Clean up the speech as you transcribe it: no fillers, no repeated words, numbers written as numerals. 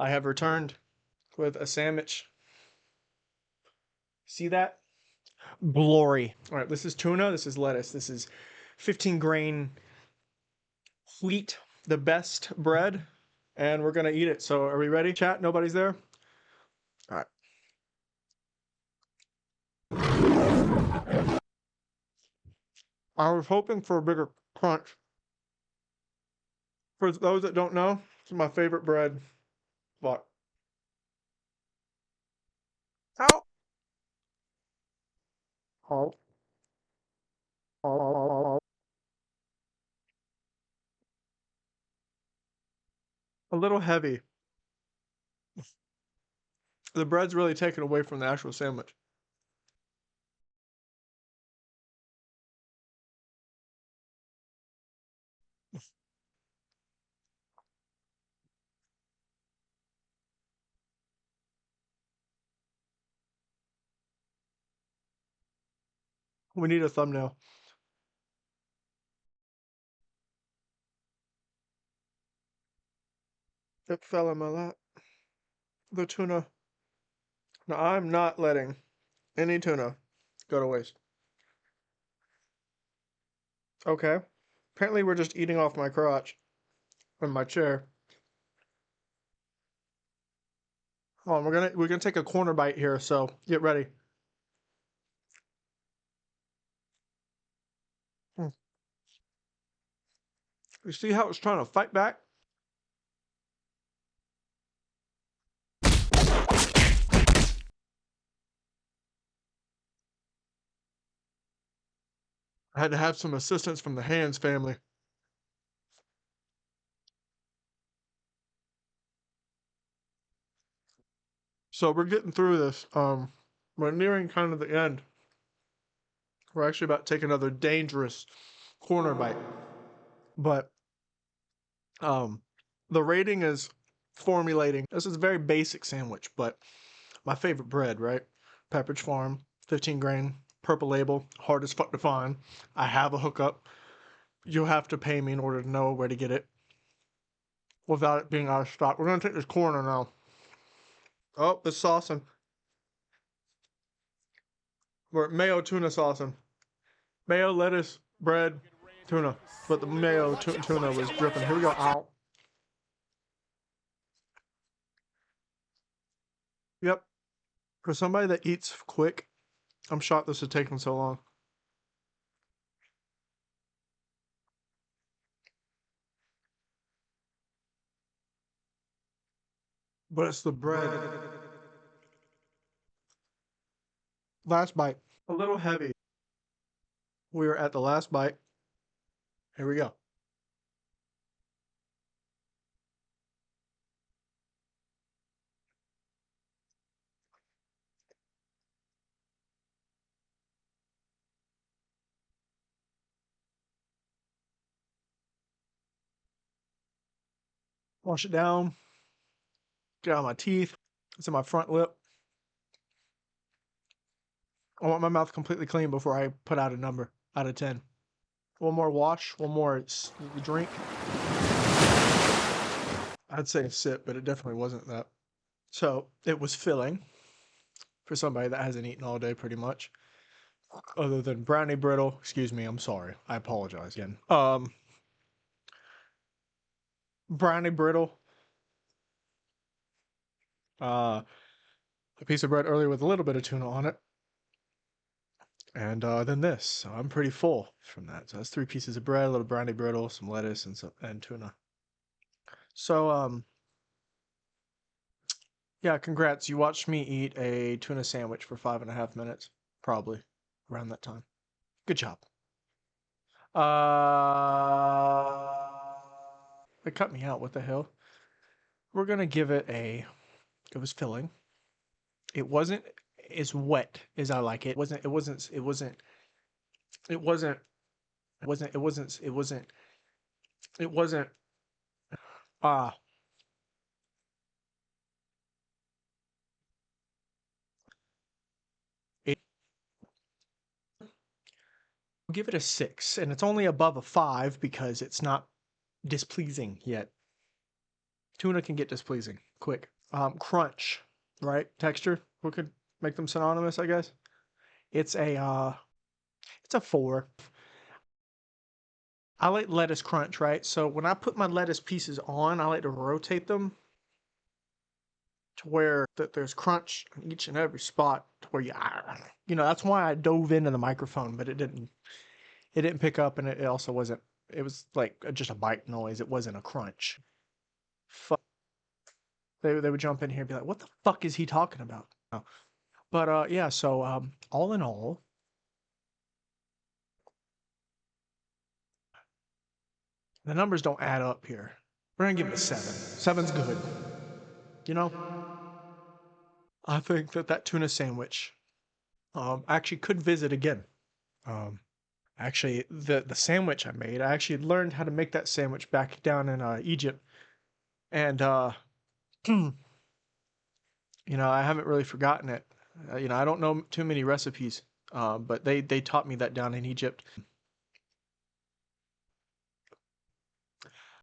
I have returned with a sandwich. See that? Glory. All right, this is tuna. This is lettuce. This is 15 grain wheat, the best bread, and we're gonna eat it. So are we ready? Chat, nobody's there? All right. I was hoping for a bigger crunch. For those that don't know, it's my favorite bread. But ow! Oh. A little heavy. The bread's really taken away from the actual sandwich. We need a thumbnail. It fell in my lap. The tuna. Now I'm not letting any tuna go to waste. Okay. Apparently we're just eating off my crotch and my chair. Oh, we're gonna take a corner bite here, so get ready. You see how it's trying to fight back? I had to have some assistance from the Hands family. So we're getting through this. We're nearing kind of the end. We're actually about to take another dangerous corner bite. But the rating is formulating. This is a very basic sandwich, but my favorite bread, right? Pepperidge Farm, 15 grain, purple label, hard as fuck to find. I have a hookup. You'll have to pay me in order to know where to get it without it being out of stock. We're gonna take this corner now. Oh, it's saucing. We're mayo tuna saucing. Mayo, lettuce, bread, tuna. But the mayo tuna was dripping. Here we go. Ow. Yep. For somebody that eats quick, I'm shocked this is taking so long. But it's the bread. Last bite. A little heavy. We're at the last bite. Here we go. Wash it down. Get out my teeth. It's in my front lip. I want my mouth completely clean before I put out a number out of 10. One more wash, one more drink. I'd say a sip, but it definitely wasn't that. So it was filling for somebody that hasn't eaten all day pretty much. Other than brownie brittle. Excuse me, I'm sorry. I apologize again. Brownie brittle. A piece of bread earlier with a little bit of tuna on it. And then this. So I'm pretty full from that. So that's 3 pieces of bread, a little brownie brittle, some lettuce, and tuna. So yeah, congrats. You watched me eat a tuna sandwich for 5.5 minutes, probably around that time. Good job. It cut me out. What the hell? We're gonna give it a. It was filling. It wasn't as wet as I like it. It wasn't. It wasn't. It wasn't. It wasn't. It wasn't. It wasn't. It wasn't. It wasn't. Ah. I'll give it a 6, and it's only above a 5 because it's not displeasing yet. Tuna can get displeasing quick. crunch, right? Texture. We could make them synonymous, I guess. It's a 4. I like lettuce crunch, right? So when I put my lettuce pieces on, I like to rotate them to where that there's crunch in each and every spot to where that's why I dove into the microphone, but it didn't pick up, and it also wasn't. It was like just a bite noise. It wasn't a crunch. Fuck. They would jump in here and be like, "What the fuck is he talking about?" Oh. But yeah. So all in all, the numbers don't add up here. We're gonna give it a 7. Seven's good. You know, I think that tuna sandwich actually could visit again. Um, actually, the sandwich I made, I actually learned how to make that sandwich back down in Egypt, and I haven't really forgotten it. I don't know too many recipes, but they taught me that down in Egypt.